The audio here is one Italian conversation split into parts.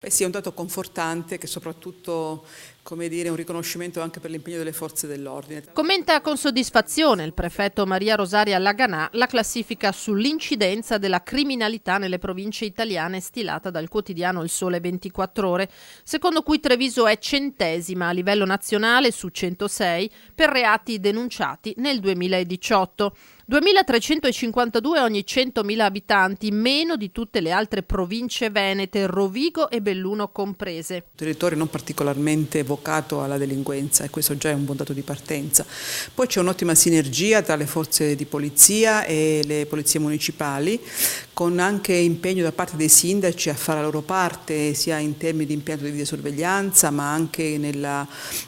Sì, è un dato confortante che soprattutto, come dire, è un riconoscimento anche per l'impegno delle forze dell'ordine. Commenta con soddisfazione il prefetto Maria Rosaria Laganà la classifica sull'incidenza della criminalità nelle province italiane stilata dal quotidiano Il Sole 24 Ore, secondo cui Treviso è 100ª a livello nazionale su 106 per reati denunciati nel 2018. 2.352 ogni 100.000 abitanti, meno di tutte le altre province venete, Rovigo e Belluno comprese. Un territorio non particolarmente vocato alla delinquenza e questo già è un buon dato di partenza. Poi c'è un'ottima sinergia tra le forze di polizia e le polizie municipali, con anche impegno da parte dei sindaci a fare la loro parte, sia in termini di impianto di videosorveglianza, ma anche nel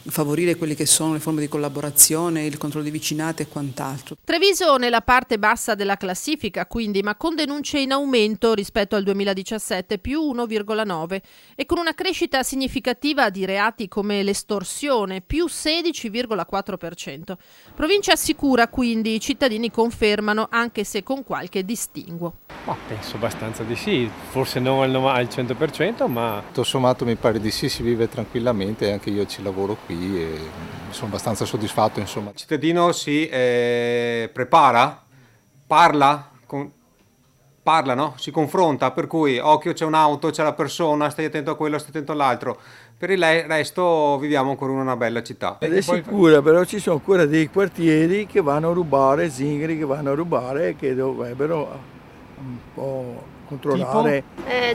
favorire quelle che sono le forme di collaborazione, il controllo di vicinate e quant'altro. Treviso nella parte bassa della classifica, quindi, ma con denunce in aumento rispetto al 2017, più 1,9, e con una crescita significativa di reati come l'estorsione, più 16,4%. Provincia sicura, quindi, i cittadini confermano, anche se con qualche distinguo. Ma penso abbastanza di sì, forse non al 100%, ma tutto sommato mi pare di sì, si vive tranquillamente, anche io ci lavoro qui e sono abbastanza soddisfatto, insomma. Il cittadino si prepara, parla, no? Si confronta, per cui occhio, c'è un'auto, c'è la persona, stai attento a quello, stai attento all'altro. Per il resto viviamo ancora in una bella città. Ed è sicura, però ci sono ancora dei quartieri che vanno a rubare, zingari che vanno a rubare, che dovrebbero un po' controllare.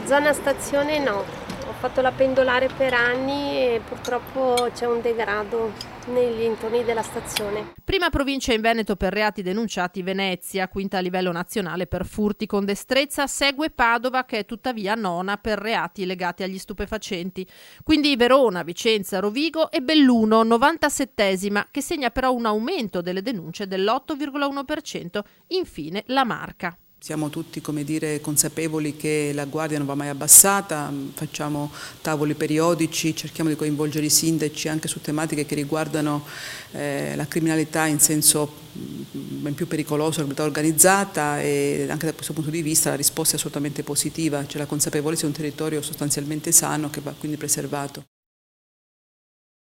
Zona stazione no, ho fatto la pendolare per anni e purtroppo c'è un degrado nei dintorni della stazione. Prima provincia in Veneto per reati denunciati Venezia, quinta a livello nazionale per furti con destrezza, segue Padova che è tuttavia nona per reati legati agli stupefacenti. Quindi Verona, Vicenza, Rovigo e Belluno 97ª, che segna però un aumento delle denunce dell'8,1%. Infine la Marca. Siamo tutti, come dire, consapevoli che la guardia non va mai abbassata, facciamo tavoli periodici, cerchiamo di coinvolgere i sindaci anche su tematiche che riguardano la criminalità in senso ben più pericoloso, la criminalità organizzata, e anche da questo punto di vista la risposta è assolutamente positiva, c'è la consapevolezza di un territorio sostanzialmente sano che va quindi preservato.